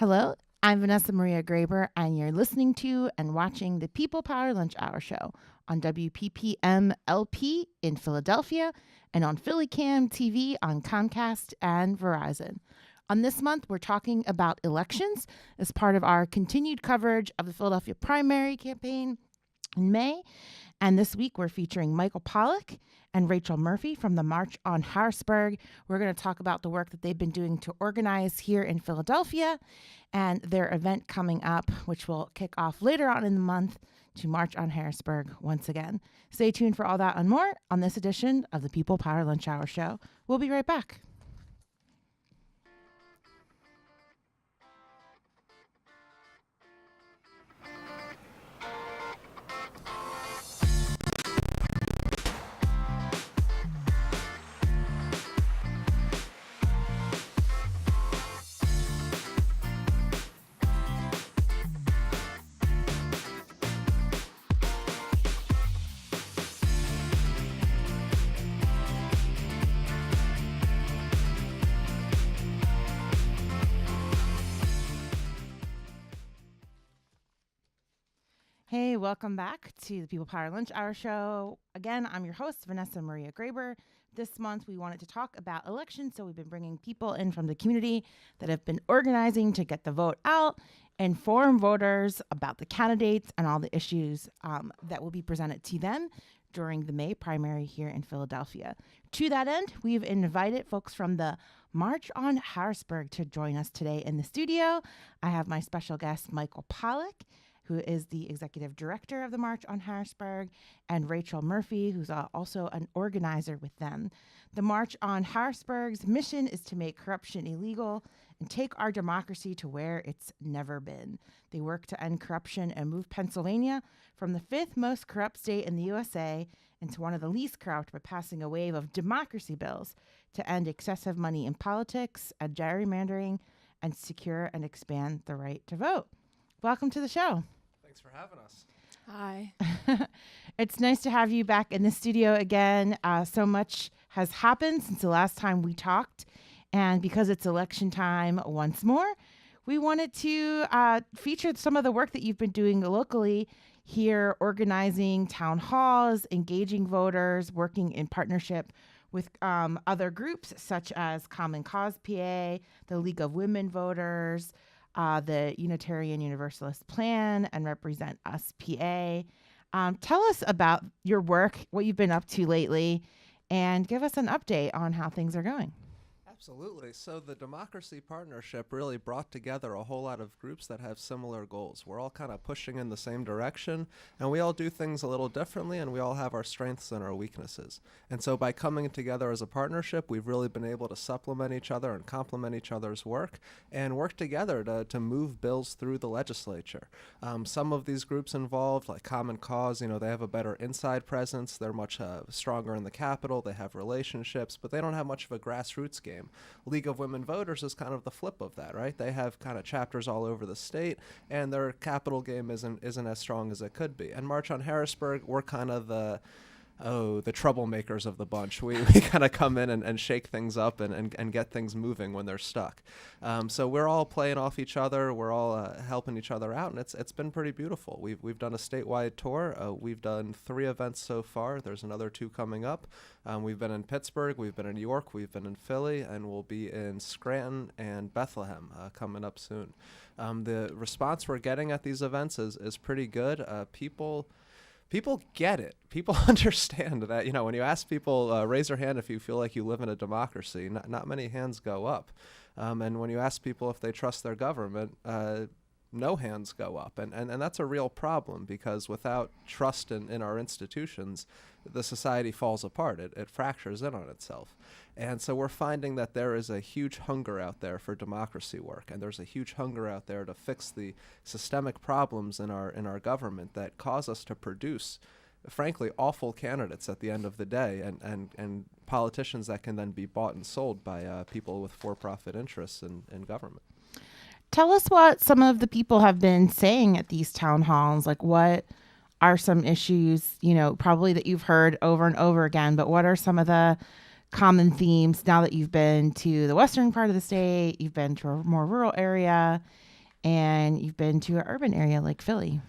Hello, I'm Vanessa Maria Graber, and you're listening to and watching the People Power Lunch Hour Show on WPPM LP in Philadelphia and on PhillyCAM TV on Comcast and Verizon. On this month, we're talking about elections as part of our continued coverage of the Philadelphia primary campaign in May. And this week, we're featuring Michael Pollack and Rachel Murphy from the March on Harrisburg. We're going to talk about the work that they've been doing to organize here in Philadelphia and their event coming up, which will kick off later on in the month to March on Harrisburg once again. Stay tuned for all that and more on this edition of the People Power Lunch Hour Show. We'll be right back. Hey, welcome back to the People Power Lunch Hour Show. Again, I'm your host, Vanessa Maria Graber. This month, we wanted to talk about elections, so we've been bringing people in from the community that have been organizing to get the vote out, inform voters about the candidates and all the issues that will be presented to them during the May primary here in Philadelphia. To that end, we've invited folks from the March on Harrisburg to join us today in the studio. I have my special guest, Michael Pollack, who is the executive director of the March on Harrisburg, and Rachel Murphy, who's also an organizer with them. The March on Harrisburg's mission is to make corruption illegal and take our democracy to where it's never been. They work to end corruption and move Pennsylvania from the fifth most corrupt state in the USA into one of the least corrupt by passing a wave of democracy bills to end excessive money in politics and gerrymandering and secure and expand the right to vote. Welcome to the show. Thanks for having us. Hi. It's nice to have you back in the studio again. So much has happened since the last time we talked. And because it's election time once more, we wanted to feature some of the work that you've been doing locally here, organizing town halls, engaging voters, working in partnership with other groups such as Common Cause PA, the League of Women Voters, the Unitarian Universalist Plan, and Represent Us PA. Tell us about your work, what you've been up to lately, and give us an update on how things are going. Absolutely. So the Democracy Partnership really brought together a whole lot of groups that have similar goals. We're all kind of pushing in the same direction, and we all do things a little differently, and we all have our strengths and our weaknesses. And so by coming together as a partnership, we've really been able to supplement each other and complement each other's work and work together to move bills through the legislature. Some of these groups involved, like Common Cause, they have a better inside presence. They're much stronger in the Capitol. They have relationships, but they don't have much of a grassroots game. League of Women Voters is kind of the flip of that, right? They have kind of chapters all over the state, and their capital game isn't as strong as it could be. And March on Harrisburg, we're kind of the troublemakers of the bunch. We kind of come in and shake things up and get things moving when they're stuck. So we're all playing off each other. We're all helping each other out, and it's been pretty beautiful. We've done a statewide tour. We've done 3 events so far. There's another 2 coming up. We've been in Pittsburgh. We've been in New York. We've been in Philly, and we'll be in Scranton and Bethlehem coming up soon. The response we're getting at these events is pretty good. People get it. People understand that, when you ask people, raise your hand if you feel like you live in a democracy, not many hands go up. And when you ask people if they trust their government, no hands go up. And that's a real problem, because without trust in our institutions, the society falls apart. It fractures in on itself. And so we're finding that there is a huge hunger out there for democracy work, and there's a huge hunger out there to fix the systemic problems in our government that cause us to produce, frankly, awful candidates at the end of the day, and politicians that can then be bought and sold by people with for-profit interests in government. Tell us what some of the people have been saying at these town halls. Like, what are some issues, probably that you've heard over and over again, but what are some of the common themes now that you've been to the western part of the state, you've been to a more rural area, and you've been to an urban area like Philly?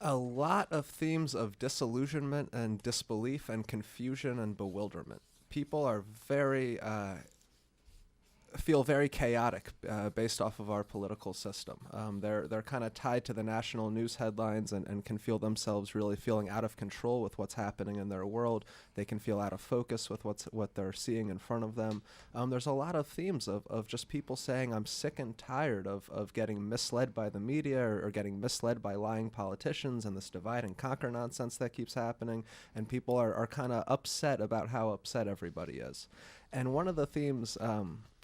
A lot of themes of disillusionment and disbelief and confusion and bewilderment. People are feel very chaotic based off of our political system. They're kind of tied to the national news headlines and can feel themselves really feeling out of control with what's happening in their world. They can feel out of focus with what they're seeing in front of them. There's a lot of themes of just people saying, I'm sick and tired of getting misled by the media or getting misled by lying politicians and this divide and conquer nonsense that keeps happening. And people are kind of upset about how upset everybody is. And one of the themes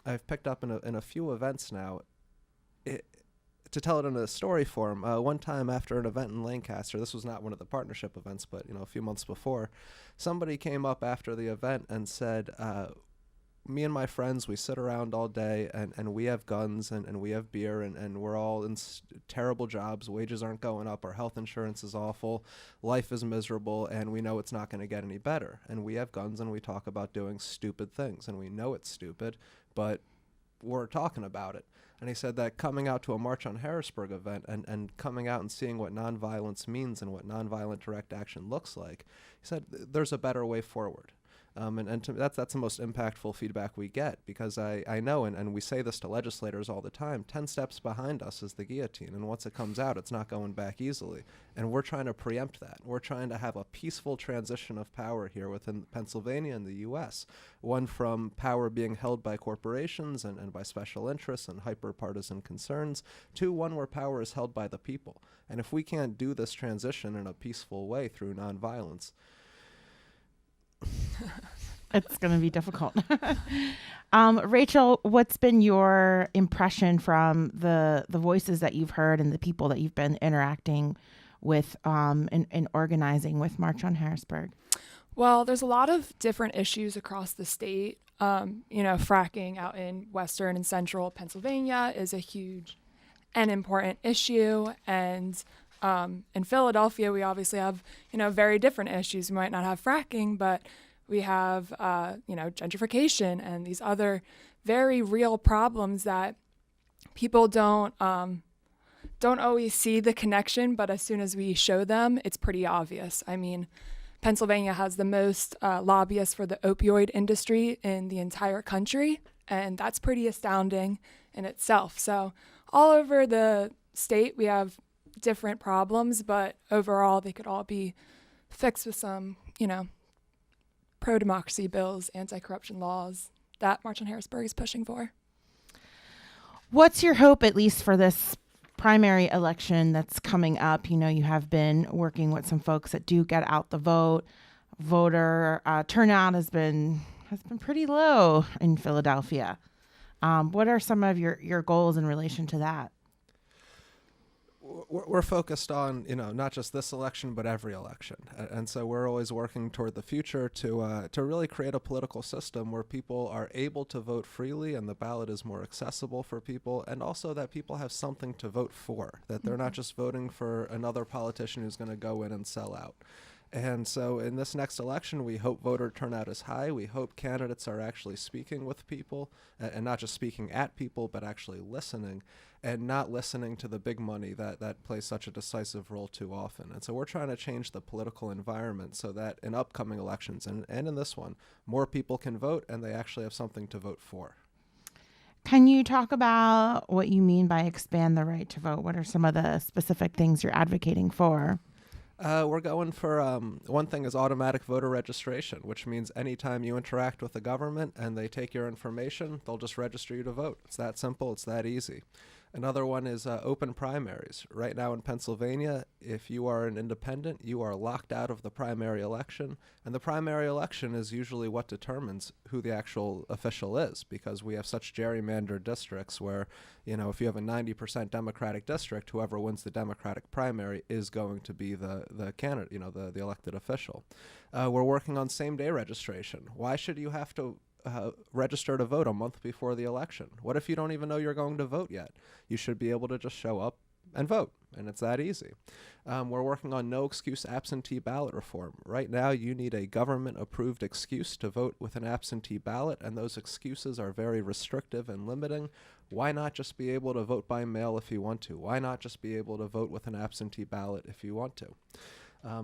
I've picked up in a few events now, to tell it in a story form. One time after an event in Lancaster, this was not one of the partnership events, but a few months before, somebody came up after the event and said, me and my friends, we sit around all day and we have guns and we have beer and we're all in terrible jobs. Wages aren't going up. Our health insurance is awful. Life is miserable and we know it's not going to get any better. And we have guns and we talk about doing stupid things and we know it's stupid, but we're talking about it. And he said that coming out to a March on Harrisburg event and coming out and seeing what nonviolence means and what nonviolent direct action looks like, he said there's a better way forward. And to me, that's the most impactful feedback we get, because I know, and we say this to legislators all the time, 10 steps behind us is the guillotine, and once it comes out, it's not going back easily. And we're trying to preempt that. We're trying to have a peaceful transition of power here within Pennsylvania and the U.S., one from power being held by corporations and by special interests and hyper-partisan concerns, to one where power is held by the people. And if we can't do this transition in a peaceful way through nonviolence, It's going to be difficult. Rachel, what's been your impression from the voices that you've heard and the people that you've been interacting with and organizing with March on Harrisburg? Well, there's a lot of different issues across the state. Fracking out in western and central Pennsylvania is a huge and important issue. And in Philadelphia, we obviously have, very different issues. We might not have fracking, but we have, gentrification and these other very real problems that people don't always see the connection, but as soon as we show them, it's pretty obvious. I mean, Pennsylvania has the most lobbyists for the opioid industry in the entire country, and that's pretty astounding in itself. So all over the state, we have different problems, but overall, they could all be fixed with some, pro-democracy bills, anti-corruption laws that March on Harrisburg is pushing for. What's your hope, at least for this primary election that's coming up? You have been working with some folks that do get out the vote. Voter turnout has been pretty low in Philadelphia. What are some of your goals in relation to that? We're focused on, not just this election, but every election. And so we're always working toward the future to really create a political system where people are able to vote freely and the ballot is more accessible for people, and also that people have something to vote for, that they're not just voting for another politician who's going to go in and sell out. And so in this next election, we hope voter turnout is high. We hope candidates are actually speaking with people, and not just speaking at people, but actually listening, and not listening to the big money that plays such a decisive role too often. And so we're trying to change the political environment so that in upcoming elections, and in this one, more people can vote and they actually have something to vote for. Can you talk about what you mean by expand the right to vote? What are some of the specific things you're advocating for? We're going for, one thing is automatic voter registration, which means anytime you interact with the government and they take your information, they'll just register you to vote. It's that simple. It's that easy. Another one is open primaries. Right now in Pennsylvania, if you are an independent, you are locked out of the primary election. And the primary election is usually what determines who the actual official is, because we have such gerrymandered districts where, if you have a 90% Democratic district, whoever wins the Democratic primary is going to be the candidate, the elected official. We're working on same-day registration. Why should you have to register to vote a month before the election? What if you don't even know you're going to vote yet? You should be able to just show up and vote. and it's that easy. We're working on no excuse absentee ballot reform. Right now, you need a government-approved excuse to vote with an absentee ballot, and those excuses are very restrictive and limiting. Why not just be able to vote by mail if you want to? Why not just be able to vote with an absentee ballot if you want to?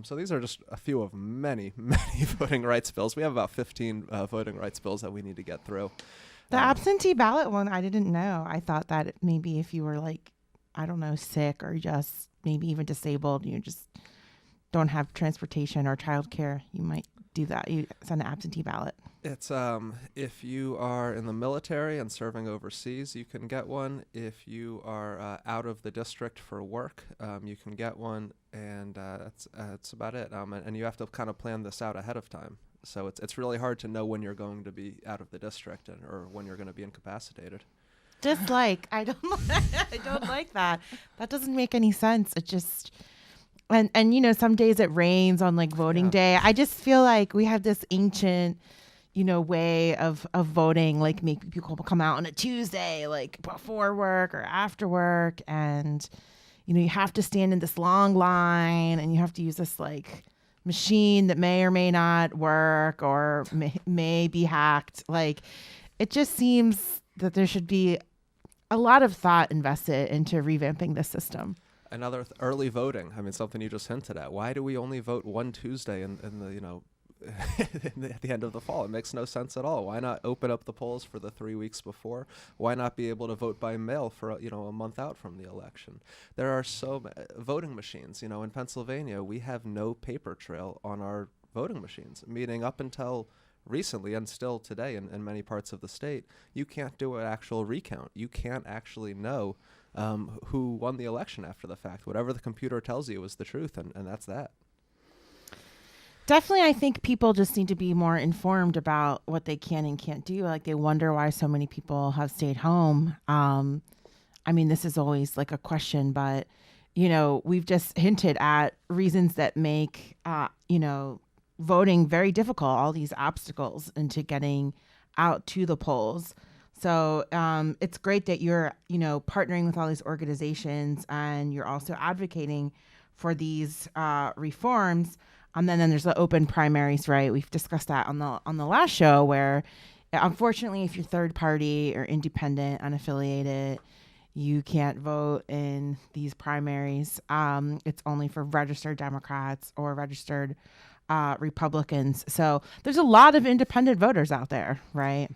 So these are just a few of many, many voting rights bills. We have about 15 voting rights bills that we need to get through. The absentee ballot one, I didn't know. I thought that maybe if you were like, I don't know, sick or just maybe even disabled, you just don't have transportation or childcare, you might do that. You send an absentee ballot. It's if you are in the military and serving overseas, you can get one. If you are out of the district for work, you can get one, and that's about it. And you have to kind of plan this out ahead of time. So it's really hard to know when you're going to be out of the district or when you're going to be incapacitated. Just like I don't like that. That doesn't make any sense. It just and you know, some days it rains on like voting day. I just feel like we have this ancient, you know, way of voting, like make people come out on a Tuesday, like before work or after work, and you know, you have to stand in this long line and you have to use this like machine that may or may not work or may be hacked. Like, it just seems that there should be a lot of thought invested into revamping this system. Another early voting. I mean, something you just hinted at. Why do we only vote one Tuesday in the, you know, at the end of the fall? It makes no sense at all. Why not open up the polls for the 3 weeks before? Why not be able to vote by mail for, you know, a month out from the election? There are so voting machines. You know, in Pennsylvania, we have no paper trail on our voting machines, meaning up until recently and still today in many parts of the state, you can't do an actual recount. You can't actually know who won the election after the fact. Whatever the computer tells you is the truth, and that's that. Definitely, I think people just need to be more informed about what they can and can't do. Like, they wonder why so many people have stayed home. I mean, this is always like a question, but, you know, we've just hinted at reasons that make, you know, voting very difficult, all these obstacles into getting out to the polls. So it's great that you're, you know, partnering with all these organizations and you're also advocating for these reforms. And then there's the open primaries, right? We've discussed that on the last show, where unfortunately, if you're third party or independent, unaffiliated, you can't vote in these primaries. It's only for registered Democrats or registered Republicans. So there's a lot of independent voters out there, right?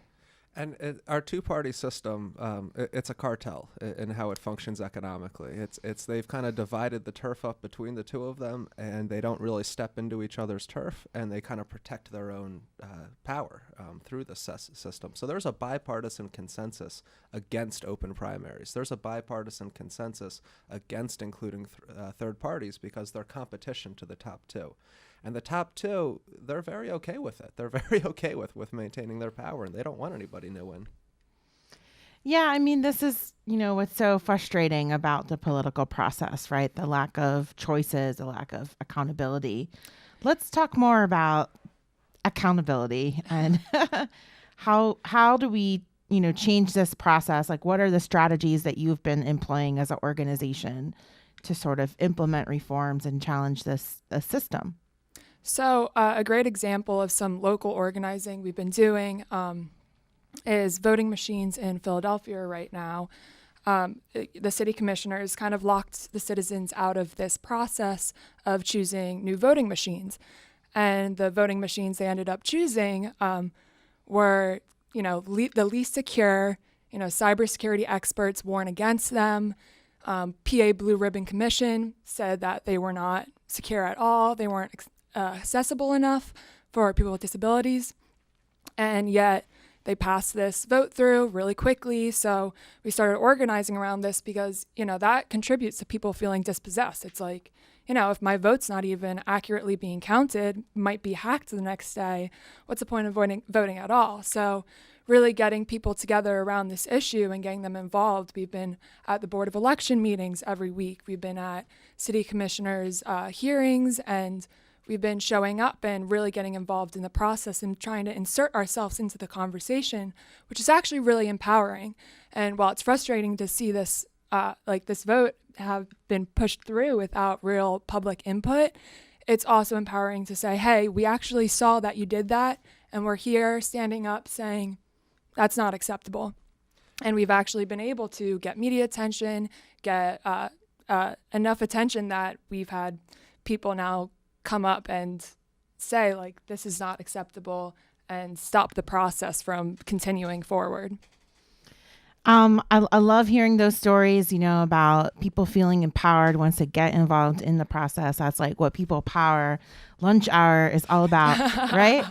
And our two-party system, it's a cartel in how it functions economically. It's they've kind of divided the turf up between the two of them, and they don't really step into each other's turf, and they kind of protect their own power through the system. So there's a bipartisan consensus against open primaries. There's a bipartisan consensus against including third parties because they're competition to the top two. And the top two, they're very okay with it. They're very okay with maintaining their power, and they don't want anybody new in. Yeah, I mean, this is, you know, what's so frustrating about the political process, right? The lack of choices, the lack of accountability. Let's talk more about accountability and how do we, you know, change this process? Like, what are the strategies that you've been employing as an organization to sort of implement reforms and challenge this system? So a great example of some local organizing we've been doing is voting machines in Philadelphia right now. The city commissioners kind of locked the citizens out of this process of choosing new voting machines. And the voting machines they ended up choosing were, you know, the least secure. You know, cybersecurity experts warn against them. PA Blue Ribbon Commission said that they were not secure at all. They weren't accessible enough for people with disabilities, and yet they passed this vote through really quickly. So we started organizing around this because, you know, that contributes to people feeling dispossessed. It's like, you know, if my vote's not even accurately being counted, might be hacked the next day, what's the point of voting at all? So really getting people together around this issue and getting them involved. We've been at the Board of Election meetings every week. We've been at city commissioners' hearings, and we've been showing up and really getting involved in the process and trying to insert ourselves into the conversation, which is actually really empowering. And while it's frustrating to see this like this vote have been pushed through without real public input, it's also empowering to say, hey, we actually saw that you did that, and we're here standing up saying that's not acceptable. And we've actually been able to get media attention, get enough attention that we've had people now come up and say, like, this is not acceptable, and stop the process from continuing forward. I love hearing those stories, about people feeling empowered once they get involved in the process. That's like what People Power Lunch Hour is all about, right?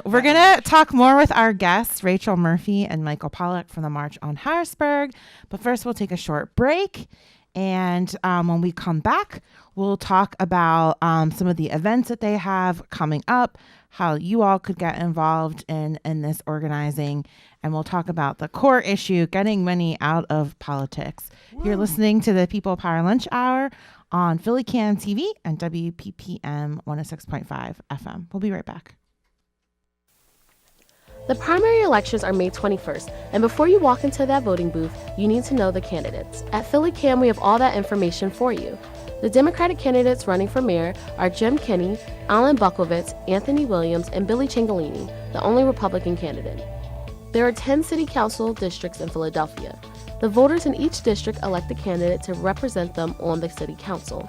We're going to talk more with our guests, Rachel Murphy and Michael Pollack from the March on Harrisburg. But first, we'll take a short break. And when we come back, we'll talk about some of the events that they have coming up, how you all could get involved in this organizing. And we'll talk about the core issue, getting money out of politics. Woo. You're listening to the People Power Lunch Hour on PhillyCAM TV and WPPM 106.5 FM. We'll be right back. The primary elections are May 21st, and before you walk into that voting booth, you need to know the candidates. At PhillyCAM, we have all that information for you. The Democratic candidates running for mayor are Jim Kenney, Alan Buckowitz, Anthony Williams, and Billy Ciancaglini, the only Republican candidate. There are 10 city council districts in Philadelphia. The voters in each district elect a candidate to represent them on the city council.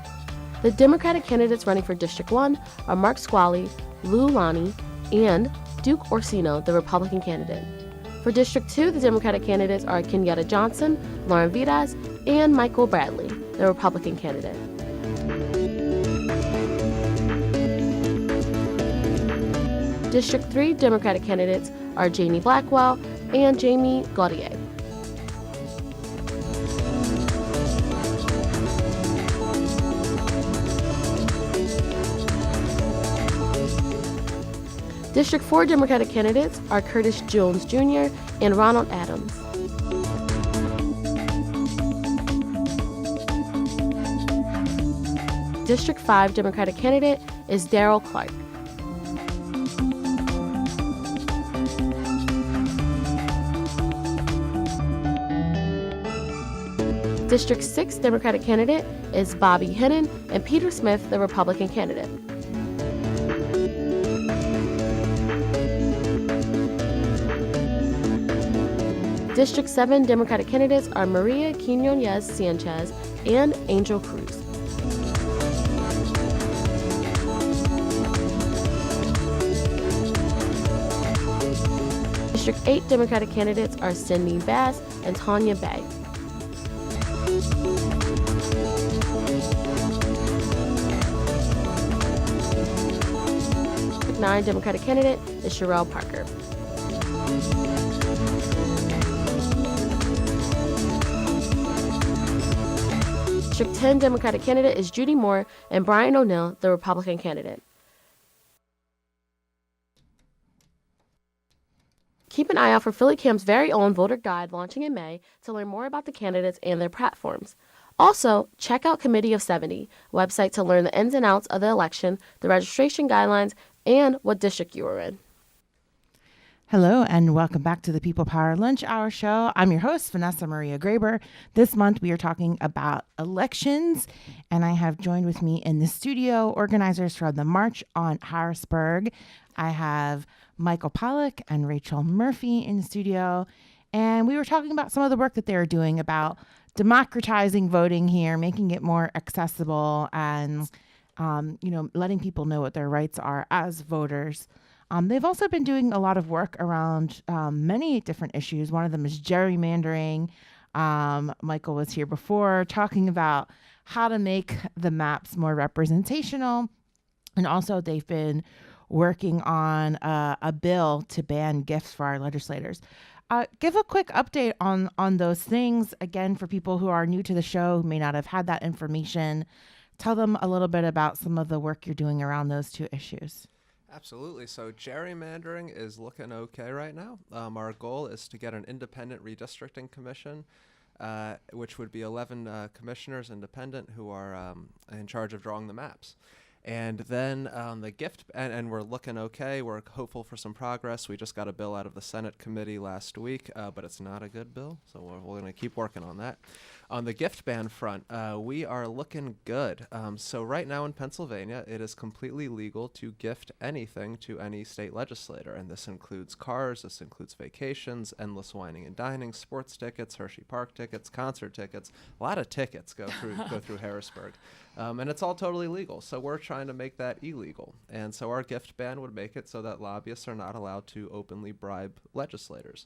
The Democratic candidates running for District 1 are Mark Squally, Lou Lonnie, and Duke Orsino, the Republican candidate. For District 2, the Democratic candidates are Kenyatta Johnson, Lauren Vitas, and Michael Bradley, the Republican candidate. District 3 Democratic candidates are Janie Blackwell and Jamie Gaudier. District 4 Democratic candidates are Curtis Jones Jr. and Ronald Adams. District 5 Democratic candidate is Darrell Clark. District 6 Democratic candidate is Bobby Hennon and Peter Smith, the Republican candidate. District 7 Democratic candidates are Maria Quinones Sanchez and Angel Cruz. District 8 Democratic candidates are Cindy Bass and Tanya Bay. District 9 Democratic candidate is Sherelle Parker. District 10 Democratic candidate is Judy Moore and Brian O'Neill, the Republican candidate. Keep an eye out for PhillyCAM's very own voter guide launching in May to learn more about the candidates and their platforms. Also, check out Committee of 70, website to learn the ins and outs of the election, the registration guidelines, and what district you are in. Hello and welcome back to the People Power Lunch Hour show. I'm your host, Vanessa Maria Graber. This month we are talking about elections, and I have joined with me in the studio organizers from the March on Harrisburg. I have Michael Pollack and Rachel Murphy in the studio, and we were talking about some of the work that they're doing about democratizing voting here, making it more accessible, and letting people know what their rights are as voters. They've also been doing a lot of work around many different issues. One of them is gerrymandering. Michael was here before talking about how to make the maps more representational. And also they've been working on a bill to ban gifts for our legislators. Give a quick update on those things. Again, for people who are new to the show, who may not have had that information, tell them a little bit about some of the work you're doing around those two issues. Absolutely. So gerrymandering is looking okay right now. Our goal is to get an independent redistricting commission, which would be 11 commissioners independent who are in charge of drawing the maps. And then the gift, and we're looking okay. We're hopeful for some progress. We just got a bill out of the Senate committee last week, but it's not a good bill, so we're going to keep working on that. On the gift ban front, we are looking good. So right now in Pennsylvania, it is completely legal to gift anything to any state legislator, and this includes cars, this includes vacations, endless whining and dining, sports tickets, Hershey Park tickets, concert tickets. A lot of tickets go through Harrisburg, and it's all totally legal. So we're trying to make that illegal, and so our gift ban would make it so that lobbyists are not allowed to openly bribe legislators.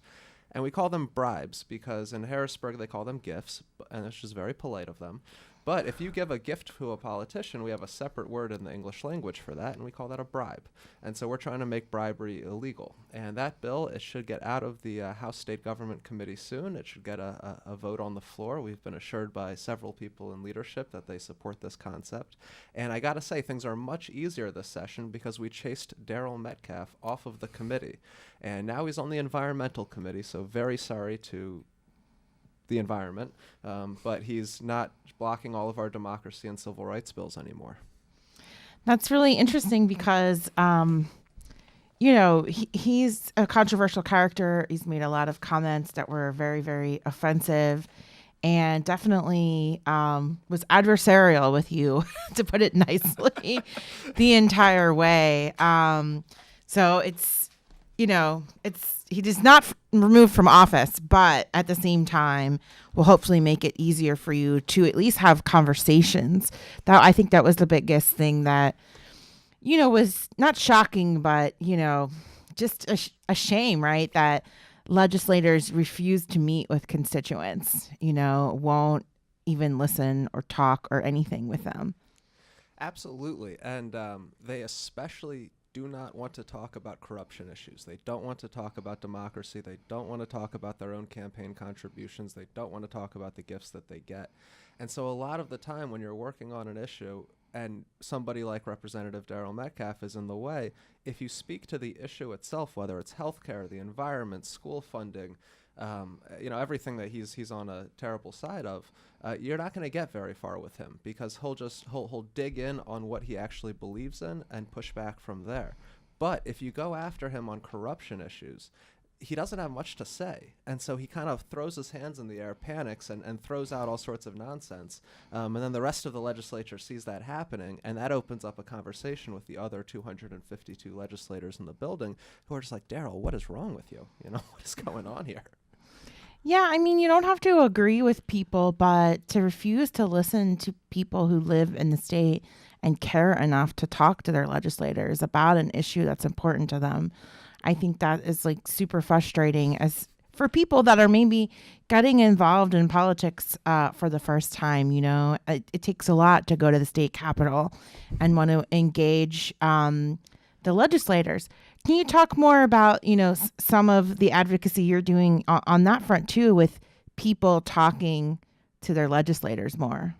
And we call them bribes because in Harrisburg they call them gifts, and it's just very polite of them. But if you give a gift to a politician, we have a separate word in the English language for that, and we call that a bribe. And so we're trying to make bribery illegal. And that bill, it should get out of the House State Government Committee soon. It should get a vote on the floor. We've been assured by several people in leadership that they support this concept. And I got to say, things are much easier this session because we chased Darrell Metcalf off of the committee. And now he's on the Environmental Committee, so very sorry to the environment, but he's not blocking all of our democracy and civil rights bills anymore. That's really interesting because, he's a controversial character. He's made a lot of comments that were very, very offensive and definitely was adversarial with you, to put it nicely, the entire way. So he does not remove from office, but at the same time will hopefully make it easier for you to at least have conversations. I think that was the biggest thing that, was not shocking, but, just a shame, right? That legislators refuse to meet with constituents, won't even listen or talk or anything with them. Absolutely. And they especially do not want to talk about corruption issues. They don't want to talk about democracy. They don't want to talk about their own campaign contributions. They don't want to talk about the gifts that they get. And so a lot of the time when you're working on an issue and somebody like Representative Darrell Metcalf is in the way, if you speak to the issue itself, whether it's healthcare, the environment, school funding, everything that he's on a terrible side of, you're not going to get very far with him because he'll dig in on what he actually believes in and push back from there. But if you go after him on corruption issues, he doesn't have much to say. And so he kind of throws his hands in the air, panics, and throws out all sorts of nonsense. And then the rest of the legislature sees that happening, and that opens up a conversation with the other 252 legislators in the building who are just like, Darrell, what is wrong with you? What is going on here? Yeah, you don't have to agree with people, but to refuse to listen to people who live in the state and care enough to talk to their legislators about an issue that's important to them, I think that is super frustrating as for people that are maybe getting involved in politics for the first time. It takes a lot to go to the state capitol and want to engage the legislators. Can you talk more about, some of the advocacy you're doing on that front too, with people talking to their legislators more?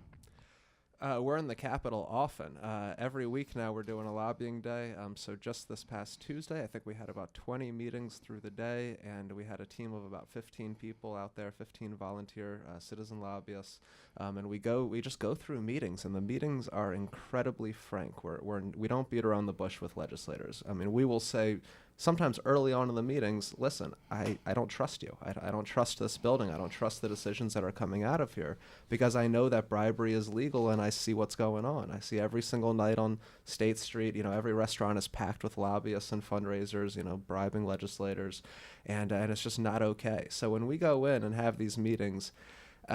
We're in the Capitol often. Every week now we're doing a lobbying day. So just this past Tuesday, I think we had about 20 meetings through the day, and we had a team of about 15 people out there, 15 volunteer citizen lobbyists. And we just go through meetings, and the meetings are incredibly frank. We don't beat around the bush with legislators. We will say sometimes early on in the meetings, listen, I don't trust you. I don't trust this building. I don't trust the decisions that are coming out of here because I know that bribery is legal and I see what's going on. I see every single night on State Street, every restaurant is packed with lobbyists and fundraisers, bribing legislators, and it's just not okay. So when we go in and have these meetings,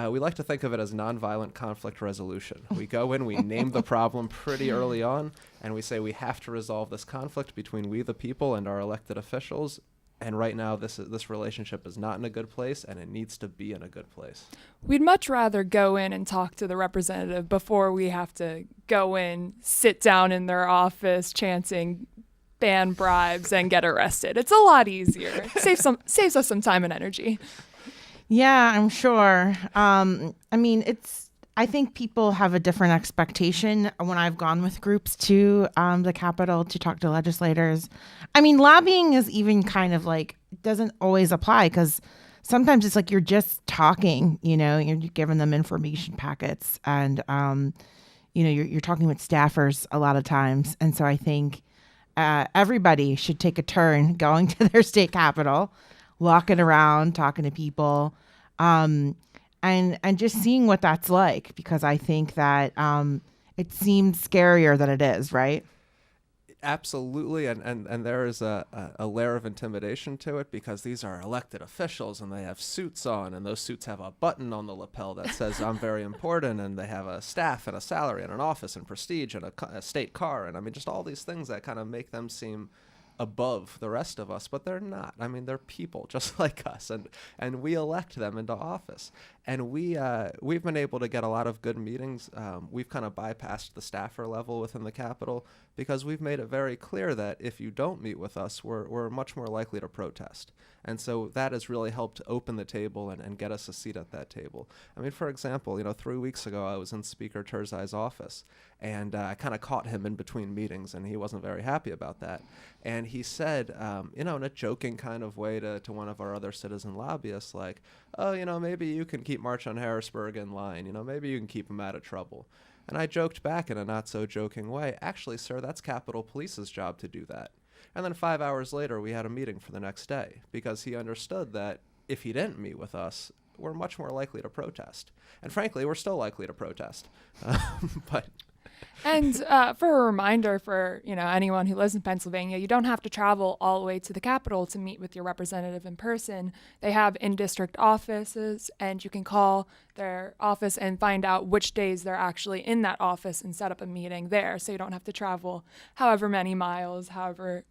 we like to think of it as nonviolent conflict resolution. We go in, we name the problem pretty early on, and we say we have to resolve this conflict between we the people and our elected officials. And right now, this relationship is not in a good place, and it needs to be in a good place. We'd much rather go in and talk to the representative before we have to go in, sit down in their office, chanting ban bribes, and get arrested. It's a lot easier. Saves us some time and energy. Yeah, I'm sure. I think people have a different expectation when I've gone with groups to the Capitol to talk to legislators. Lobbying is even kind of doesn't always apply because sometimes it's you're just talking, you're giving them information packets and, you're talking with staffers a lot of times. And so I think everybody should take a turn going to their state capitol, walking around, talking to people. and just seeing what that's like, because I think that it seems scarier than it is, right? Absolutely, and there is a layer of intimidation to it, because these are elected officials and they have suits on, and those suits have a button on the lapel that says I'm very important, and they have a staff and a salary and an office and prestige and a state car, and I mean just all these things that kind of make them seem above the rest of us, but they're not. I mean, they're people just like us, and we elect them into office. And we've been able to get a lot of good meetings. We've kind of bypassed the staffer level within the Capitol, because we've made it very clear that if you don't meet with us, we're much more likely to protest. And so that has really helped open the table and get us a seat at that table. I mean, for example, 3 weeks ago, I was in Speaker Terzai's office, and I kind of caught him in between meetings, and he wasn't very happy about that. And he said, in a joking kind of way to one of our other citizen lobbyists, like, oh, maybe you can keep March on Harrisburg in line. Maybe you can keep him out of trouble. And I joked back in a not so joking way, actually, sir, that's Capitol Police's job to do that. And then 5 hours later, we had a meeting for the next day, because he understood that if he didn't meet with us, we're much more likely to protest. And frankly, we're still likely to protest. But And for a reminder for anyone who lives in Pennsylvania, you don't have to travel all the way to the Capitol to meet with your representative in person. They have in-district offices, and you can call their office and find out which days they're actually in that office and set up a meeting there, so you don't have to travel however many miles, however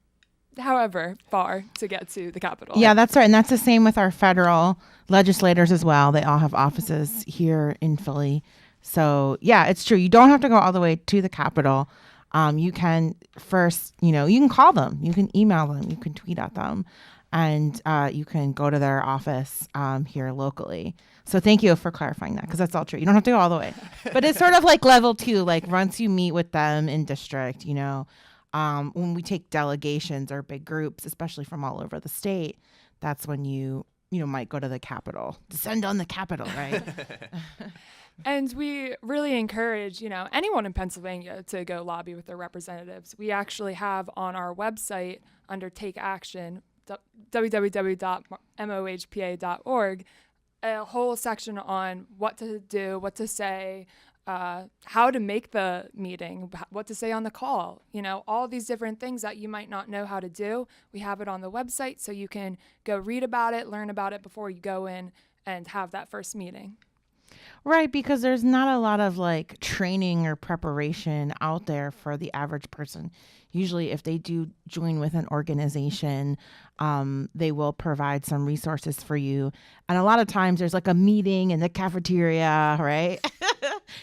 far to get to the Capitol. Yeah, that's right. And that's the same with our federal legislators as well. They all have offices here in Philly. So, yeah, it's true. You don't have to go all the way to the Capitol. You can first, you can call them. You can email them. You can tweet at them. And you can go to their office here locally. So thank you for clarifying that, because that's all true. You don't have to go all the way. But it's sort of like level 2, like once you meet with them in district, when we take delegations or big groups, especially from all over the state, that's when you might go to the Capitol. Descend on the Capitol, right? And we really encourage, anyone in Pennsylvania to go lobby with their representatives. We actually have on our website under Take Action, www.mohpa.org, a whole section on what to do, what to say, how to make the meeting, what to say on the call, all these different things that you might not know how to do. We have it on the website, so you can go read about it, learn about it before you go in and have that first meeting. Right, because there's not a lot of training or preparation out there for the average person. Usually if they do join with an organization, they will provide some resources for you. And a lot of times there's a meeting in the cafeteria, right?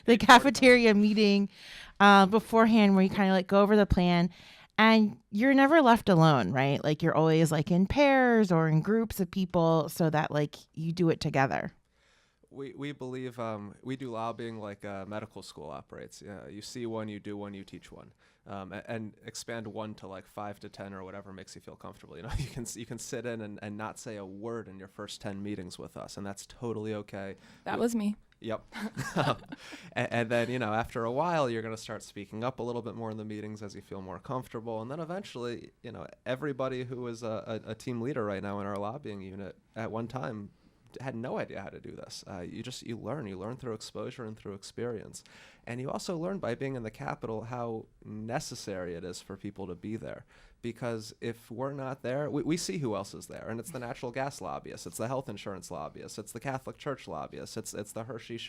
The cafeteria meeting beforehand, where you kind of go over the plan. And you're never left alone, right? You're always in pairs or in groups of people, so that you do it together. We believe we do lobbying like medical school operates. You see one, you do one, you teach one, and expand one to 5 to 10 or whatever makes you feel comfortable. You can sit in and not say a word in your first 10 meetings with us, and that's totally okay. That was me. Yep. and then, after a while, you're going to start speaking up a little bit more in the meetings as you feel more comfortable. And then eventually, everybody who is a team leader right now in our lobbying unit at one time had no idea how to do this. You learn through exposure and through experience. And you also learn by being in the Capitol how necessary it is for people to be there. Because if we're not there, we see who else is there. And it's the natural gas lobbyists, it's the health insurance lobbyists, it's the Catholic Church lobbyists, it's the Hershey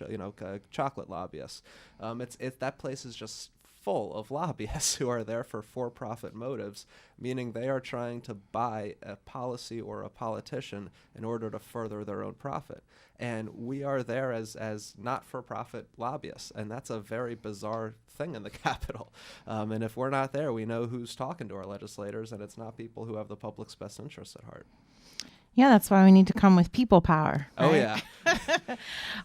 chocolate lobbyists. That place is just full of lobbyists who are there for for-profit motives, meaning they are trying to buy a policy or a politician in order to further their own profit. And we are there as not-for-profit lobbyists, and that's a very bizarre thing in the Capitol. And if we're not there, we know who's talking to our legislators, and it's not people who have the public's best interests at heart. Yeah, that's why we need to come with people power. Right? Oh, yeah.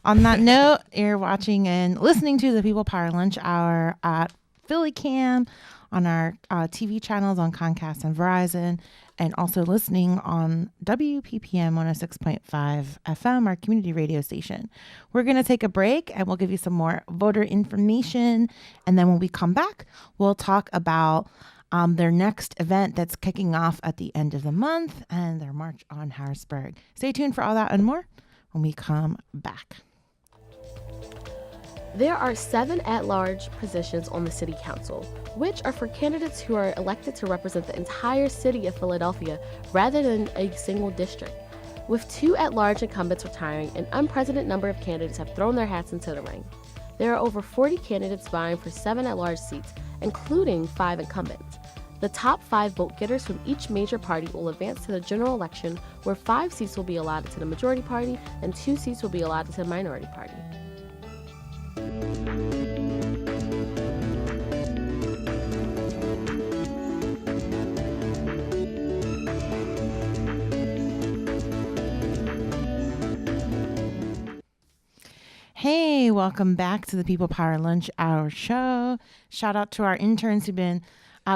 On that note, you're watching and listening to the People Power Lunch Hour at PhillyCAM on our TV channels on Comcast and Verizon, and also listening on WPPM 106.5 FM, our community radio station. We're going to take a break, and we'll give you some more voter information. And then when we come back, we'll talk about their next event that's kicking off at the end of the month and their March on Harrisburg. Stay tuned for all that and more when we come back. There are 7 at-large positions on the City Council, which are for candidates who are elected to represent the entire city of Philadelphia rather than a single district. With 2 at-large incumbents retiring, an unprecedented number of candidates have thrown their hats into the ring. There are over 40 candidates vying for 7 at-large seats, including 5 incumbents. The top 5 vote-getters from each major party will advance to the general election, where 5 seats will be allotted to the majority party and 2 seats will be allotted to the minority party. Hey, welcome back to the People Power Lunch Hour show. Shout out to our interns who've been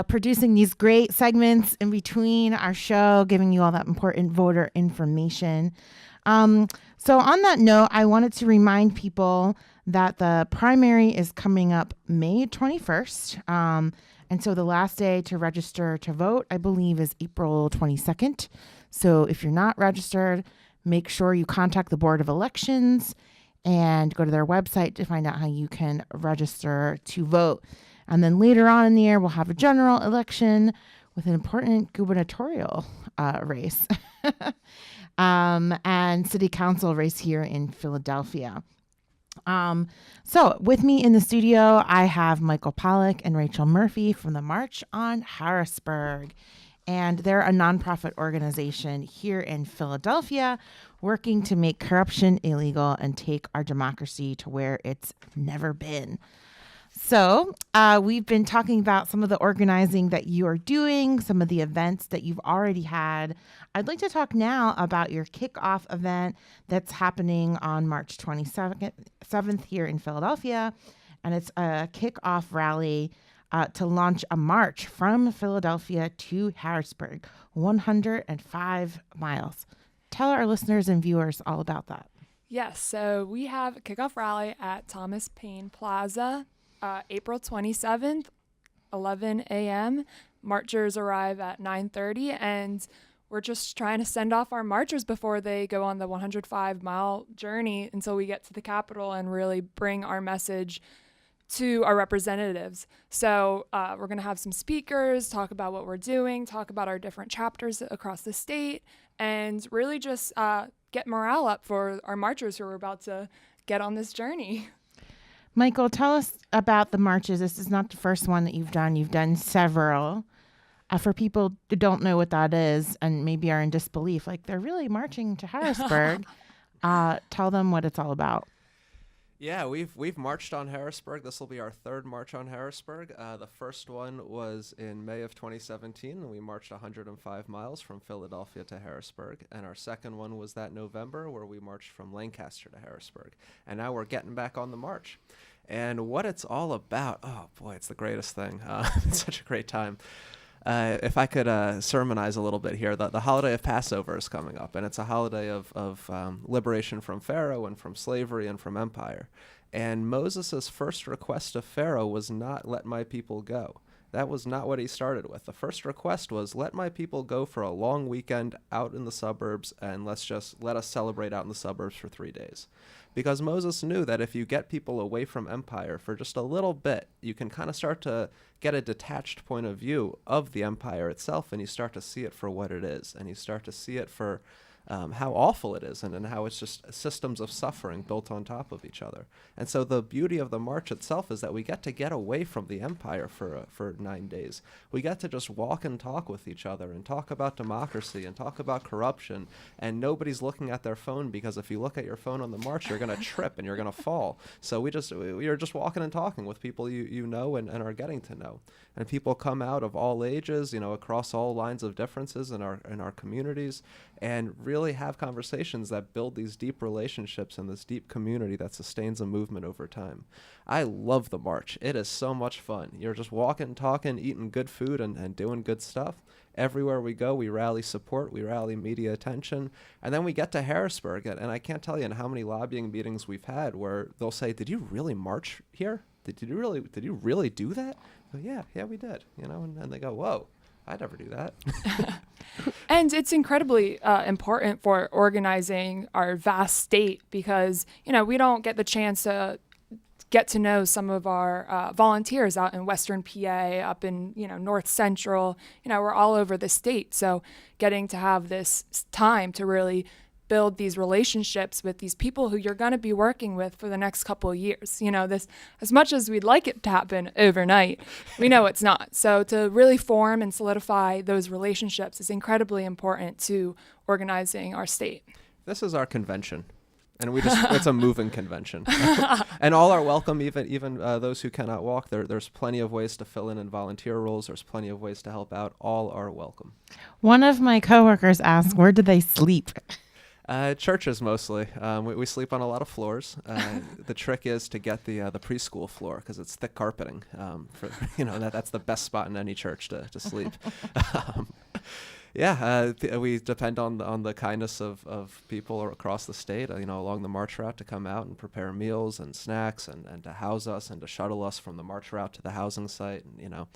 producing these great segments in between our show, giving you all that important voter information. So on that note, I wanted to remind people that the primary is coming up May 21st. And so the last day to register to vote, I believe, is April 22nd. So if you're not registered, make sure you contact the Board of Elections and go to their website to find out how you can register to vote. And then later on in the year, we'll have a general election with an important gubernatorial race and city council race here in Philadelphia. So with me in the studio, I have Michael Pollack and Rachel Murphy from the March on Harrisburg. And they're a nonprofit organization here in Philadelphia working to make corruption illegal and take our democracy to where it's never been. So we've been talking about some of the organizing that you are doing, some of the events that you've already had. I'd like to talk now about your kickoff event that's happening on March 27th here in Philadelphia. And it's a kickoff rally to launch a march from Philadelphia to Harrisburg, 105 miles. Tell our listeners and viewers all about that. Yes, so we have a kickoff rally at Thomas Paine Plaza, April 27th, 11 a.m. Marchers arrive at 9:30, and we're just trying to send off our marchers before they go on the 105-mile journey until we get to the Capitol and really bring our message to our representatives. So we're going to have some speakers, talk about what we're doing, talk about our different chapters across the state, and really just get morale up for our marchers who are about to get on this journey. Michael, tell us about the marches. This is not the first one that you've done. You've done several. For people who don't know what that is and maybe are in disbelief, like they're really marching to Harrisburg, tell them what it's all about. Yeah, we've marched on Harrisburg. This will be our 3rd march on Harrisburg. The first one was in May of 2017, and we marched 105 miles from Philadelphia to Harrisburg. And our second one was that November, where we marched from Lancaster to Harrisburg. And now we're getting back on the march. And what it's all about, oh boy, it's the greatest thing. It's such a great time. If I could sermonize a little bit here, the holiday of Passover is coming up, and it's a holiday of liberation from Pharaoh and from slavery and from empire. And Moses' first request to Pharaoh was not, "Let my people go." That was not what he started with. The first request was, "Let my people go for a long weekend out in the suburbs, and let us celebrate out in the suburbs for 3 days." Because Moses knew that if you get people away from empire for just a little bit, you can kind of start to get a detached point of view of the empire itself, and you start to see it for what it is, and you start to see it for how awful it is, and how it's just systems of suffering built on top of each other. And so the beauty of the march itself is that we get away from the empire for 9 days. We get to just walk and talk with each other and talk about democracy and talk about corruption, and nobody's looking at their phone, because if you look at your phone on the march, you're going to trip and you're going to fall. So we are just walking and talking with people you know and are getting to know. And people come out of all ages, across all lines of differences in our communities, and really have conversations that build these deep relationships and this deep community that sustains a movement over time. I love the march. It is so much fun. You're just walking, talking, eating good food, and doing good stuff. Everywhere we go, we rally support, we rally media attention, and then we get to Harrisburg, and I can't tell you how many lobbying meetings we've had where they'll say, "Did you really march here? Did you really do that?" I go, yeah, we did. And they go, "Whoa, I'd never do that." And it's incredibly important for organizing our vast state because, we don't get the chance to get to know some of our volunteers out in Western PA, up in, North Central. We're all over the state. So getting to have this time to really build these relationships with these people who you're going to be working with for the next couple of years. This, as much as we'd like it to happen overnight, we know it's not. So to really form and solidify those relationships is incredibly important to organizing our state. This is our convention. And it's a moving convention. And all are welcome, even those who cannot walk. There's plenty of ways to fill in volunteer roles. There's plenty of ways to help out. All are welcome. One of my coworkers asked, where do they sleep? Churches mostly. We sleep on a lot of floors. The trick is to get the preschool floor because it's thick carpeting. That's the best spot in any church to sleep. We depend on the kindness of people across the state, along the march route to come out and prepare meals and snacks and to house us and to shuttle us from the march route to the housing site. And,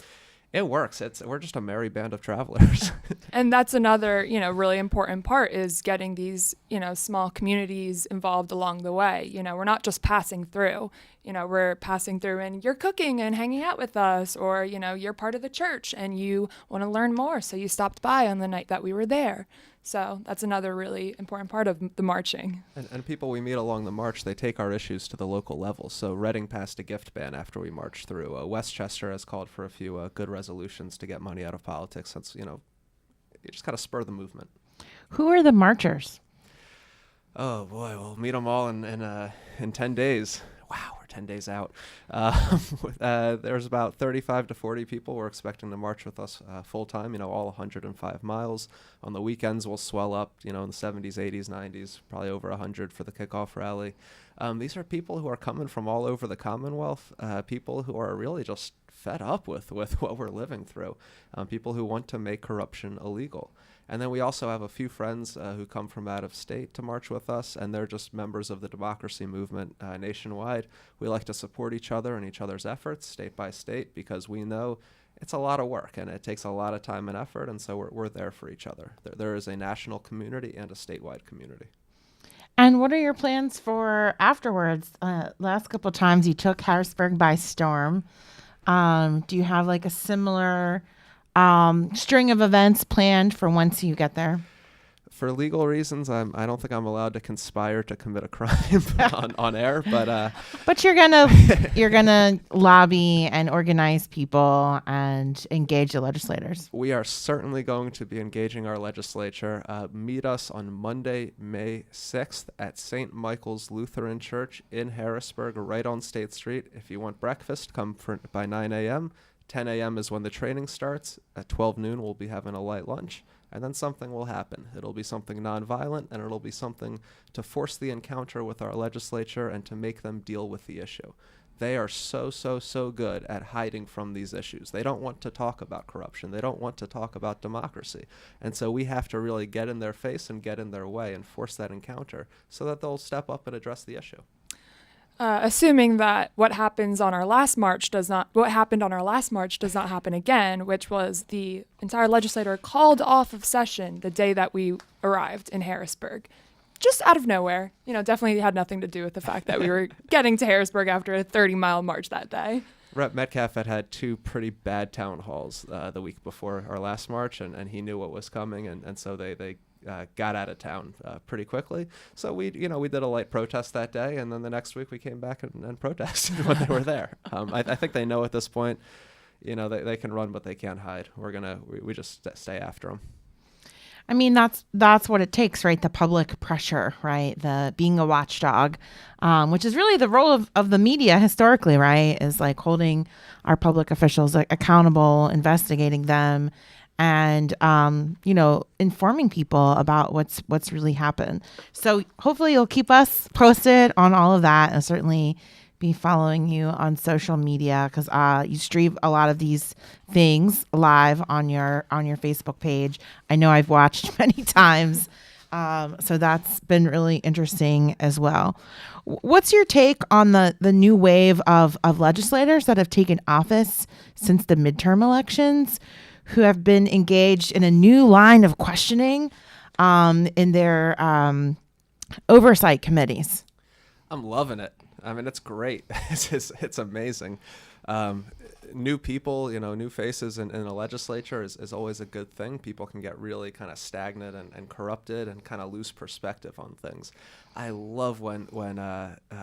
it works. We're just a merry band of travelers. And that's another, really important part is getting these, small communities involved along the way. We're not just passing through, we're passing through and you're cooking and hanging out with us, or, you're part of the church and you want to learn more. So you stopped by on the night that we were there. So that's another really important part of the marching. And people we meet along the march, they take our issues to the local level. So Reading passed a gift ban after we marched through. Westchester has called for a few good resolutions to get money out of politics. Since you just got to spur the movement. Who are the marchers? Oh boy, we'll meet them all in 10 days. Wow, we're 10 days out. There's about 35 to 40 people we're expecting to march with us full time, all 105 miles. On the weekends, we'll swell up, in the 70s, 80s, 90s, probably over 100 for the kickoff rally. These are people who are coming from all over the Commonwealth, people who are really just fed up with what we're living through, people who want to make corruption illegal. And then we also have a few friends who come from out of state to march with us, and they're just members of the democracy movement nationwide. We like to support each other and each other's efforts state by state because we know it's a lot of work and it takes a lot of time and effort, and so we're there for each other. There is a national community and a statewide community. And what are your plans for afterwards? Last couple of times you took Harrisburg by storm. Do you have like a similar string of events planned for once you get there? For legal reasons, I don't think I'm allowed to conspire to commit a crime on air, but you're gonna lobby and organize people and engage the legislators. We are certainly going to be engaging our legislature. Meet us on Monday, May 6th at St. Michael's Lutheran Church in Harrisburg, right on State Street. If you want breakfast, come by 9 a.m. 10 a.m. is when the training starts. At 12 noon, we'll be having a light lunch. And then something will happen. It'll be something nonviolent, and it'll be something to force the encounter with our legislature and to make them deal with the issue. They are so good at hiding from these issues. They don't want to talk about corruption. They don't want to talk about democracy. And so we have to really get in their face and get in their way and force that encounter so that they'll step up and address the issue. Assuming that what happened on our last march does not happen again, which was the entire legislature called off of session the day that we arrived in Harrisburg, just out of nowhere. Definitely had nothing to do with the fact that we were getting to Harrisburg after a 30-mile march that day. Rep. Metcalf had two pretty bad town halls the week before our last march, and he knew what was coming, and so they got out of town pretty quickly. So we did a light protest that day, and then the next week we came back and protested when they were there. I think they know at this point, they can run, but they can't hide. We just stay after them. I mean, that's what it takes, right? The public pressure, right? The being a watchdog, which is really the role of the media historically, right? Is like holding our public officials accountable, investigating them, and informing people about what's really happened. So hopefully you'll keep us posted on all of that, and certainly be following you on social media because you stream a lot of these things live on your Facebook page. I know I've watched many times, so that's been really interesting as well. What's your take on the new wave of legislators that have taken office since the midterm elections, who have been engaged in a new line of questioning in their oversight committees? I'm loving it. I mean, it's great. It's amazing. New people, new faces in a legislature is always a good thing. People can get really kind of stagnant and corrupted and kind of lose perspective on things. I love when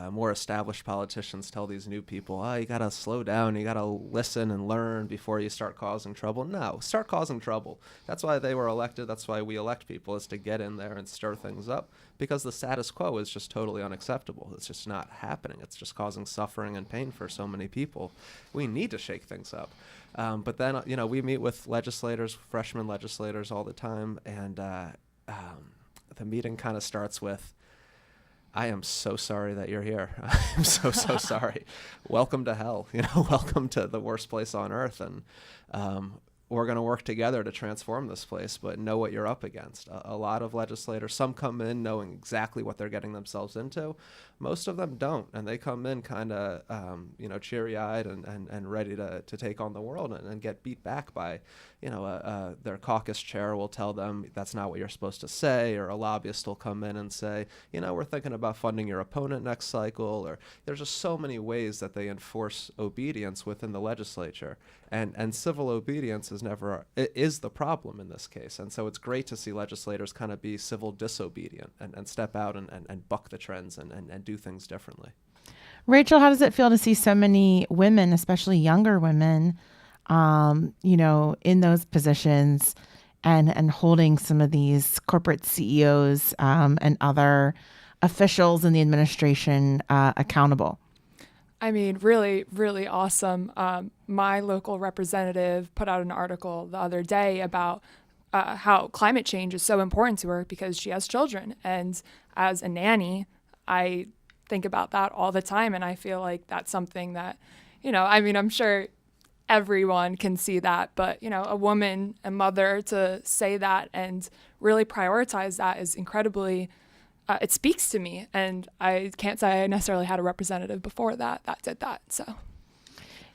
more established politicians tell these new people, you got to slow down, you got to listen and learn before you start causing trouble. No, start causing trouble. That's why they were elected. That's why we elect people, is to get in there and stir things up, because the status quo is just totally unacceptable. It's just not happening. It's just causing suffering and pain for so many people. We need to shake things up. But then, we meet with legislators, freshman legislators all the time, and the meeting kind of starts with, I am so sorry that you're here. I'm so sorry. Welcome to hell. Welcome to the worst place on earth. And we're going to work together to transform this place, but know what you're up against. A lot of legislators, some come in knowing exactly what they're getting themselves into. Most of them don't, and they come in kind of, cheery-eyed and ready to take on the world and get beat back by, their caucus chair will tell them that's not what you're supposed to say, or a lobbyist will come in and say, we're thinking about funding your opponent next cycle, or there's just so many ways that they enforce obedience within the legislature, and civil obedience is the problem in this case. And so it's great to see legislators kind of be civil disobedient and step out and buck the trends and do things differently. Rachel, how does it feel to see so many women, especially younger women, in those positions and holding some of these corporate CEOs and other officials in the administration accountable? I mean, really, really awesome. My local representative put out an article the other day about how climate change is so important to her because she has children. And as a nanny, I think about that all the time. And I feel like that's something that, I'm sure everyone can see that. But, a woman, a mother, to say that and really prioritize that is incredibly it speaks to me, and I can't say I necessarily had a representative before that did that. So,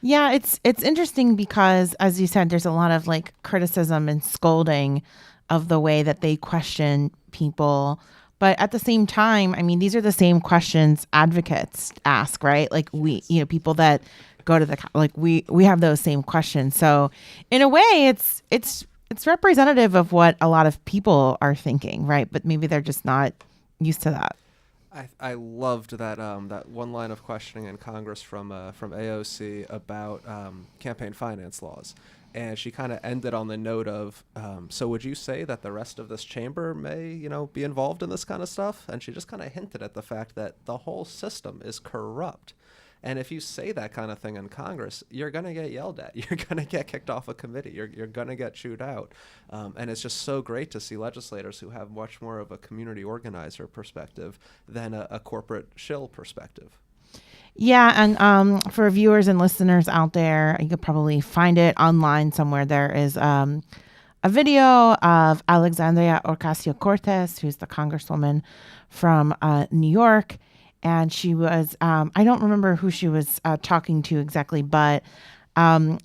yeah, it's interesting because, as you said, there's a lot of criticism and scolding of the way that they question people, but at the same time, I mean, these are the same questions advocates ask, right? We, people that go to we have those same questions. So, in a way, it's representative of what a lot of people are thinking, right? But maybe they're just not used to that. I loved that that one line of questioning in Congress from AOC about campaign finance laws, and she kind of ended on the note of, so would you say that the rest of this chamber may be involved in this kind of stuff? And she just kind of hinted at the fact that the whole system is corrupt. And if you say that kind of thing in Congress, you're going to get yelled at. You're going to get kicked off a committee. You're going to get chewed out. And it's just so great to see legislators who have much more of a community organizer perspective than a corporate shill perspective. Yeah, and for viewers and listeners out there, you could probably find it online somewhere. There is a video of Alexandria Ocasio-Cortez, who's the congresswoman from New York. And she was, I don't remember who she was talking to exactly, but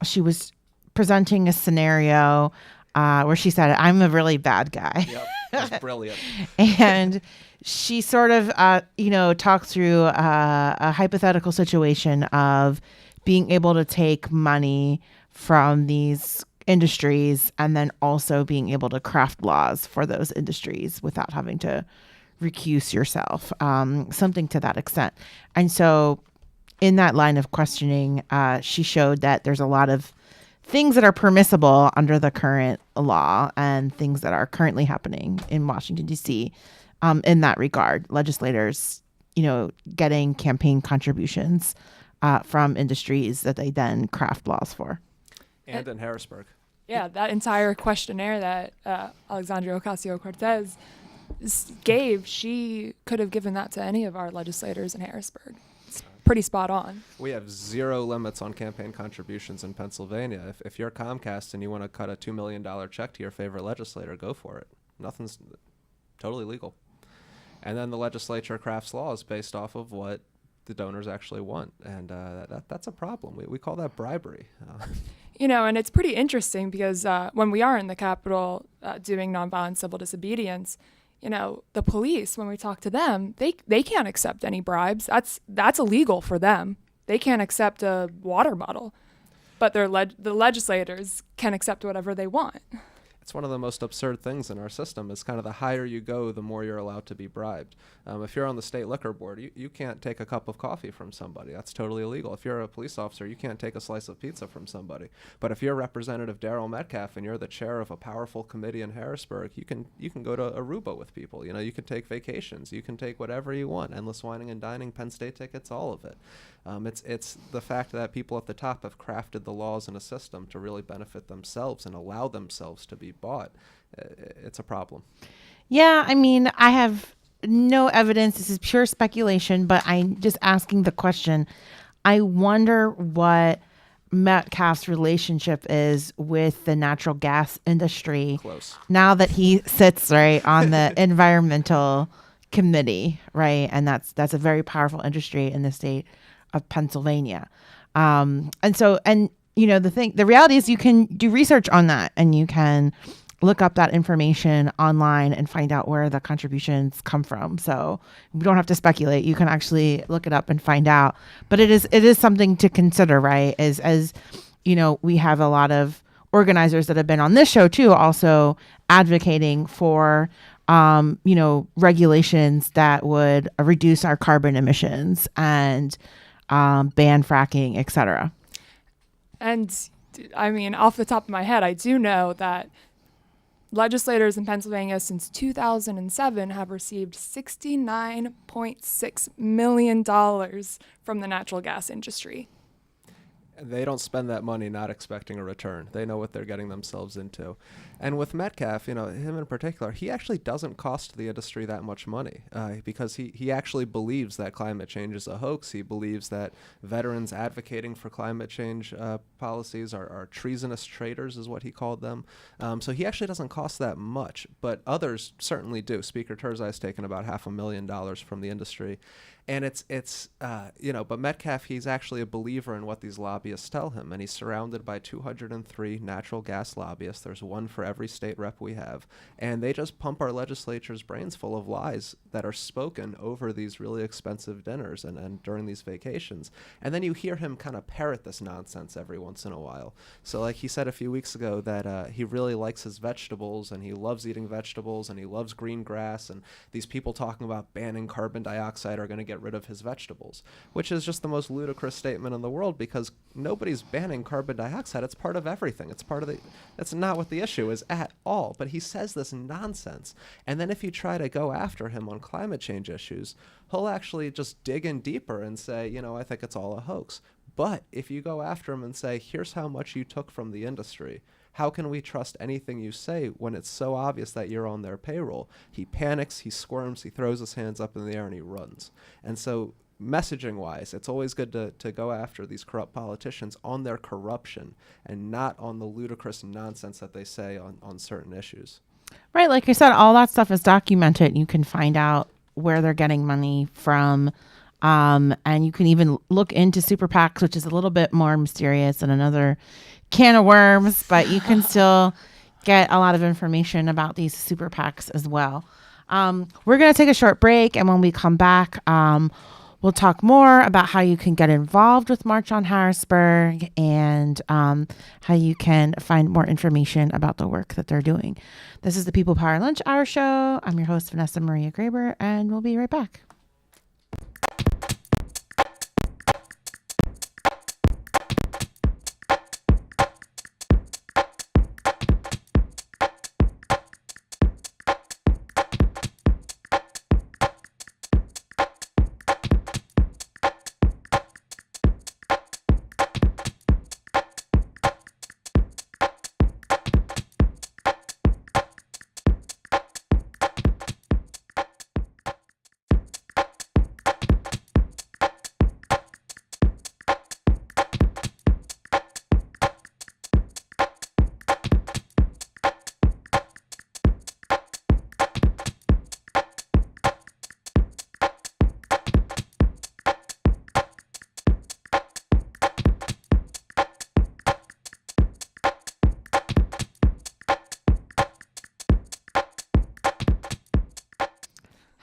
she was presenting a scenario where she said, I'm a really bad guy. Yep, that's brilliant. And she sort of, talked through a hypothetical situation of being able to take money from these industries and then also being able to craft laws for those industries without having to recuse yourself, something to that extent. And so in that line of questioning, she showed that there's a lot of things that are permissible under the current law and things that are currently happening in Washington, D.C. In that regard, legislators, getting campaign contributions from industries that they then craft laws for. And in Harrisburg. Yeah, that entire questionnaire that Alexandria Ocasio-Cortez gave, she could have given that to any of our legislators in Harrisburg. It's pretty spot on. We have zero limits on campaign contributions in Pennsylvania. If you're Comcast and you want to cut a $2 million check to your favorite legislator, go for it. Nothing's totally legal. And then the legislature crafts laws based off of what the donors actually want. And that's a problem. We call that bribery. And it's pretty interesting because when we are in the Capitol doing nonviolent civil disobedience, the police, when we talk to them, they can't accept any bribes. That's illegal for them. They can't accept a water bottle, but the legislators can accept whatever they want. It's one of the most absurd things in our system is kind of the higher you go, the more you're allowed to be bribed. If you're on the state liquor board, you can't take a cup of coffee from somebody. That's totally illegal. If you're a police officer, you can't take a slice of pizza from somebody. But if you're Representative Daryl Metcalf and you're the chair of a powerful committee in Harrisburg, you can go to Aruba with people. You can take vacations. You can take whatever you want. Endless wining and dining, Penn State tickets, all of it. It's the fact that people at the top have crafted the laws in a system to really benefit themselves and allow themselves to be bought. It's a problem. Yeah, I mean, I have no evidence. This is pure speculation, but I'm just asking the question. I wonder what Metcalf's relationship is with the natural gas industry. Close. Now that he sits right on the environmental committee, right? And that's a very powerful industry in the state of Pennsylvania. The reality is you can do research on that and you can look up that information online and find out where the contributions come from. So we don't have to speculate. You can actually look it up and find out. But it is something to consider, right? As we have a lot of organizers that have been on this show too, also advocating for regulations that would reduce our carbon emissions and ban fracking, et cetera. And I mean, off the top of my head, I do know that legislators in Pennsylvania since 2007 have received $69.6 million from the natural gas industry. They don't spend that money not expecting a return. They know what they're getting themselves into. And with Metcalf, him in particular, he actually doesn't cost the industry that much money because he actually believes that climate change is a hoax. He believes that veterans advocating for climate change policies are treasonous traitors, is what he called them. So he actually doesn't cost that much, but others certainly do. Speaker Turzai's taken about $500,000 from the industry. And but Metcalf, he's actually a believer in what these lobbyists tell him, and he's surrounded by 203 natural gas lobbyists. There's one for every state rep we have, and they just pump our legislature's brains full of lies that are spoken over these really expensive dinners and during these vacations. And then you hear him kind of parrot this nonsense every once in a while. So like he said a few weeks ago that he really likes his vegetables, and he loves eating vegetables, and he loves green grass, and these people talking about banning carbon dioxide are going to get rid of his vegetables, which is just the most ludicrous statement in the world because nobody's banning carbon dioxide. It's part of everything. That's not what the issue is at all. But he says this nonsense. And then if you try to go after him on climate change issues, he'll actually just dig in deeper and say, I think it's all a hoax. But if you go after him and say, here's how much you took from the industry, how can we trust anything you say when it's so obvious that you're on their payroll? He panics, he squirms, he throws his hands up in the air, and he runs. And so messaging-wise, it's always good to go after these corrupt politicians on their corruption and not on the ludicrous nonsense that they say on certain issues. Right. Like I said, all that stuff is documented. You can find out where they're getting money from. And you can even look into super PACs, which is a little bit more mysterious and another can of worms, but you can still get a lot of information about these super PACs as well. We're going to take a short break, and when we come back, we'll talk more about how you can get involved with March on Harrisburg and how you can find more information about the work that they're doing. This is the People Power Lunch Hour Show. I'm your host, Vanessa Maria Graber, and we'll be right back.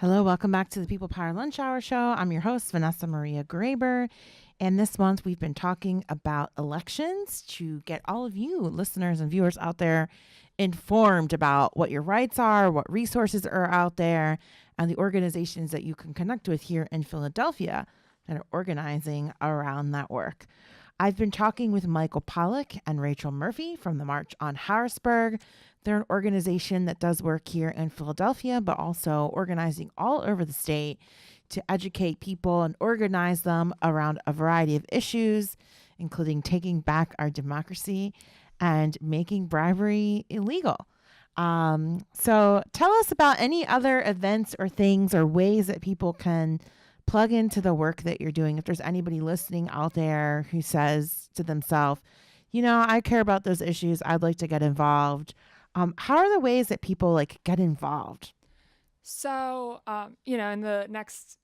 Hello, welcome back to the People Power Lunch Hour Show. I'm your host, Vanessa Maria Graber. And this month we've been talking about elections to get all of you listeners and viewers out there informed about what your rights are, what resources are out there, and the organizations that you can connect with here in Philadelphia that are organizing around that work. I've been talking with Michael Pollack and Rachel Murphy from the March on Harrisburg. They're an organization that does work here in Philadelphia, but also organizing all over the state to educate people and organize them around a variety of issues, including taking back our democracy and making bribery illegal. So tell us about any other events or things or ways that people can plug into the work that you're doing. If there's anybody listening out there who says to themselves, I care about those issues, I'd like to get involved. How are the ways that people get involved? So, in the next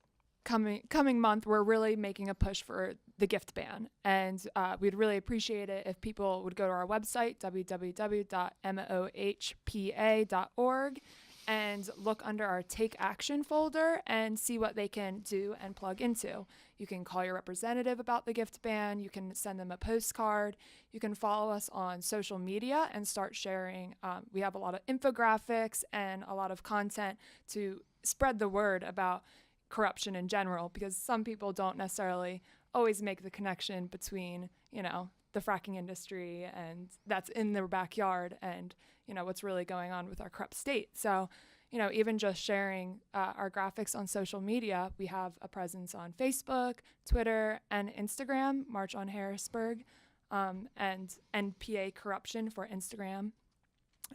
coming month, we're really making a push for the gift ban. And we'd really appreciate it if people would go to our website, www.mohpa.org, and look under our Take Action folder and see what they can do and plug into. You can call your representative about the gift ban. You can send them a postcard. You can follow us on social media and start sharing. We have a lot of infographics and a lot of content to spread the word about corruption in general, because some people don't necessarily always make the connection between, the fracking industry and that's in their backyard and, what's really going on with our corrupt state. So, even just sharing our graphics on social media, we have a presence on Facebook, Twitter, and Instagram, March on Harrisburg, and NPA Corruption for Instagram.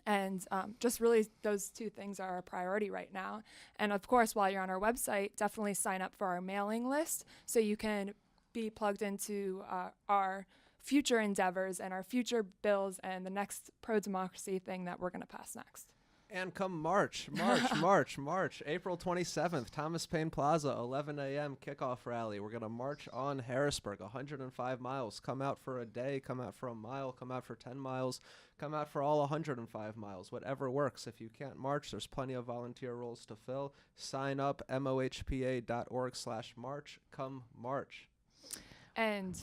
And just really those two things are a priority right now. And of course, while you're on our website, definitely sign up for our mailing list so you can be plugged into our future endeavors and our future bills and the next pro-democracy thing that we're going to pass next. And come March, April 27th, Thomas Paine Plaza, 11 a.m. kickoff rally. We're going to march on Harrisburg, 105 miles. Come out for a day, come out for a mile, come out for 10 miles, come out for all 105 miles, whatever works. If you can't march, there's plenty of volunteer roles to fill. Sign up, mohpa.org/march. Come March. And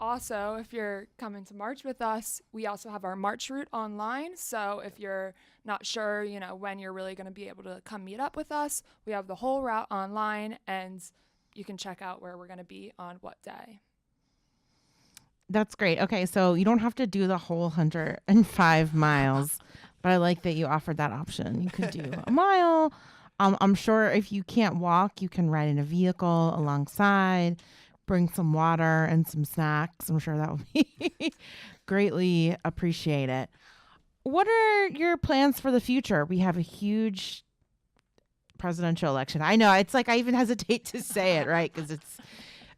also, if you're coming to march with us, we also have our march route online. So if you're not sure, when you're really going to be able to come meet up with us, we have the whole route online, and you can check out where we're going to be on what day. That's great. Okay, so you don't have to do the whole 105 miles, but I like that you offered that option. You could do a mile. I'm sure if you can't walk, you can ride in a vehicle alongside. Bring some water and some snacks. I'm sure that will be greatly appreciated. What are your plans for the future? We have a huge presidential election. I know it's I even hesitate to say it, right? Because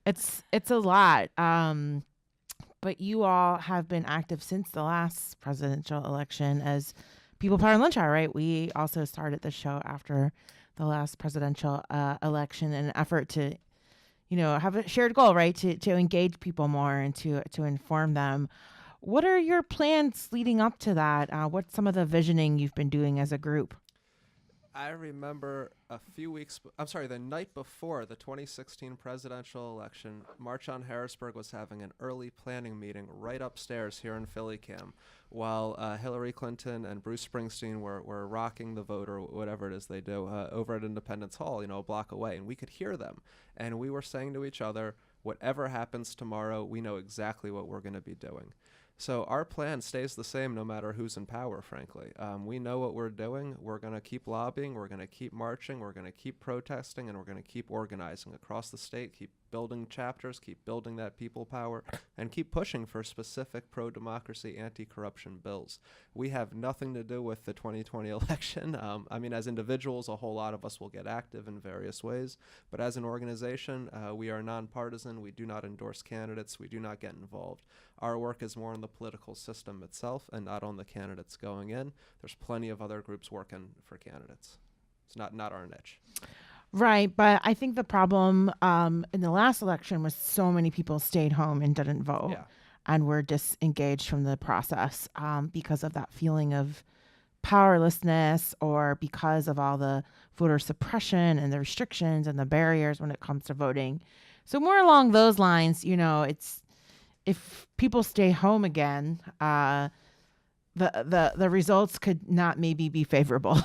it's a lot. But you all have been active since the last presidential election as People Power Lunch Hour, right? We also started the show after the last presidential election in an effort to have a shared goal, right? To engage people more and to inform them. What are your plans leading up to that? What's some of the visioning you've been doing as a group? I remember the night before the 2016 presidential election, March on Harrisburg was having an early planning meeting right upstairs here in PhillyCAM while Hillary Clinton and Bruce Springsteen were rocking the vote or whatever it is they do over at Independence Hall, a block away. And we could hear them. And we were saying to each other, whatever happens tomorrow, we know exactly what we're going to be doing. So our plan stays the same no matter who's in power, frankly. We know what we're doing. We're going to keep lobbying. We're going to keep marching. We're going to keep protesting. And we're going to keep organizing across the state, keep building chapters, keep building that people power, and keep pushing for specific pro-democracy, anti-corruption bills. We have nothing to do with the 2020 election. As individuals, a whole lot of us will get active in various ways. But as an organization, we are non-partisan. We do not endorse candidates. We do not get involved. Our work is more on the political system itself and not on the candidates going in. There's plenty of other groups working for candidates. It's not our niche. Right, but I think the problem in the last election was so many people stayed home and didn't vote, and were disengaged from the process because of that feeling of powerlessness or because of all the voter suppression and the restrictions and the barriers when it comes to voting. So more along those lines, it's if people stay home again, the results could not maybe be favorable.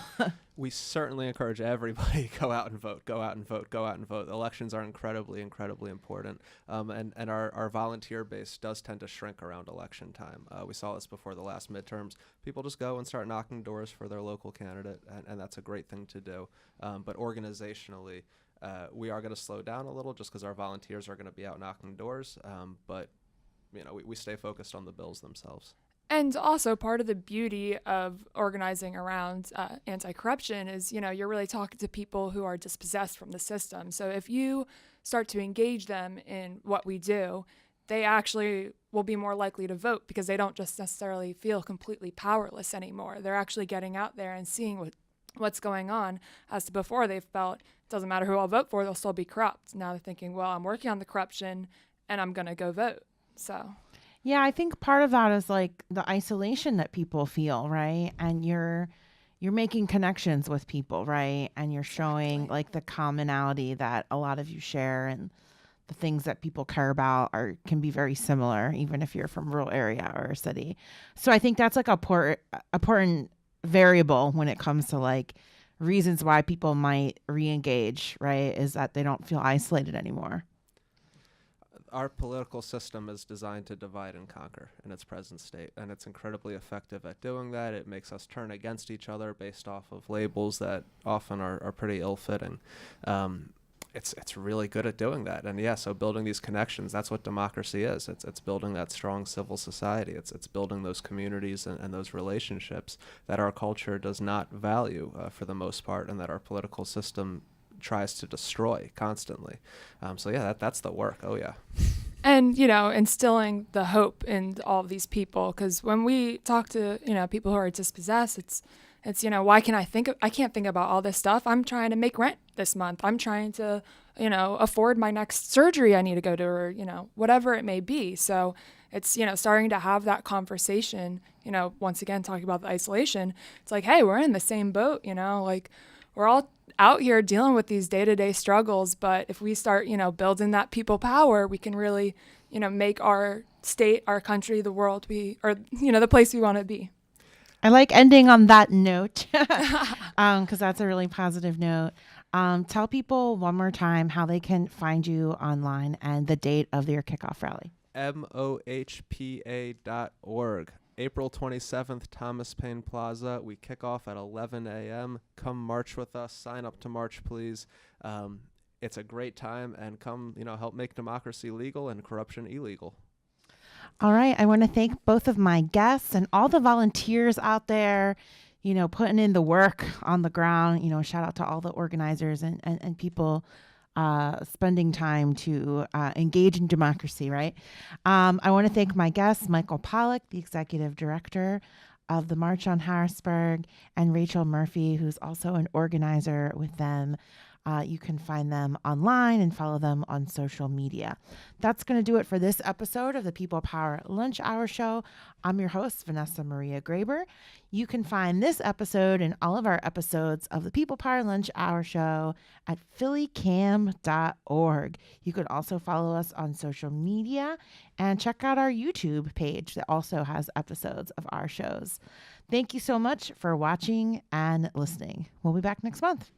We certainly encourage everybody go out and vote, go out and vote, go out and vote. Elections are incredibly, incredibly important. And our volunteer base does tend to shrink around election time. We saw this before the last midterms. People just go and start knocking doors for their local candidate, and that's a great thing to do. But organizationally, we are going to slow down a little just because our volunteers are going to be out knocking doors. But we stay focused on the bills themselves. And also part of the beauty of organizing around anti-corruption is, you're really talking to people who are dispossessed from the system. So if you start to engage them in what we do, they actually will be more likely to vote because they don't just necessarily feel completely powerless anymore. They're actually getting out there and seeing what's going on. As to before, they felt it doesn't matter who I'll vote for, they'll still be corrupt. Now they're thinking, well, I'm working on the corruption and I'm going to go vote. So... Yeah, I think part of that is like the isolation that people feel, right? And you're making connections with people, right? And you're showing like the commonality that a lot of you share, and the things that people care about can be very similar, even if you're from a rural area or a city. So I think that's like a important variable when it comes to like reasons why people might re-engage, right? Is that they don't feel isolated anymore. Our political system is designed to divide and conquer in its present state, and it's incredibly effective at doing that. It makes us turn against each other based off of labels that often are pretty ill-fitting. It's really good at doing that. And so building these connections, that's what democracy is. It's building that strong civil society. It's building those communities and those relationships that our culture does not value for the most part, and that our political system tries to destroy constantly. That's the work. Oh yeah. And instilling the hope in all of these people, because when we talk to people who are dispossessed, it's why can I can't think about all this stuff. I'm trying to make rent this month. I'm trying to afford my next surgery I need to go to, or whatever it may be. So it's starting to have that conversation. Once again talking about the isolation. It's like, hey, we're in the same boat. Like we're all out here dealing with these day-to-day struggles, but if we start, building that people power, we can really, make our state, our country, the world the place we want to be. I like ending on that note because that's a really positive note. Tell people one more time how they can find you online and the date of your kickoff rally. mohpa.org. April 27th, Thomas Paine Plaza. We kick off at 11 a.m. Come march with us. Sign up to march, please. It's a great time, and come, help make democracy legal and corruption illegal. All right. I want to thank both of my guests and all the volunteers out there, putting in the work on the ground. Shout out to all the organizers and people spending time to engage in democracy, right? I want to thank my guests, Michael Pollack, the executive director of the March on Harrisburg, and Rachel Murphy, who's also an organizer with them. You can find them online and follow them on social media. That's going to do it for this episode of the People Power Lunch Hour Show. I'm your host, Vanessa Maria Graber. You can find this episode and all of our episodes of the People Power Lunch Hour Show at PhillyCAM.org. You could also follow us on social media and check out our YouTube page that also has episodes of our shows. Thank you so much for watching and listening. We'll be back next month.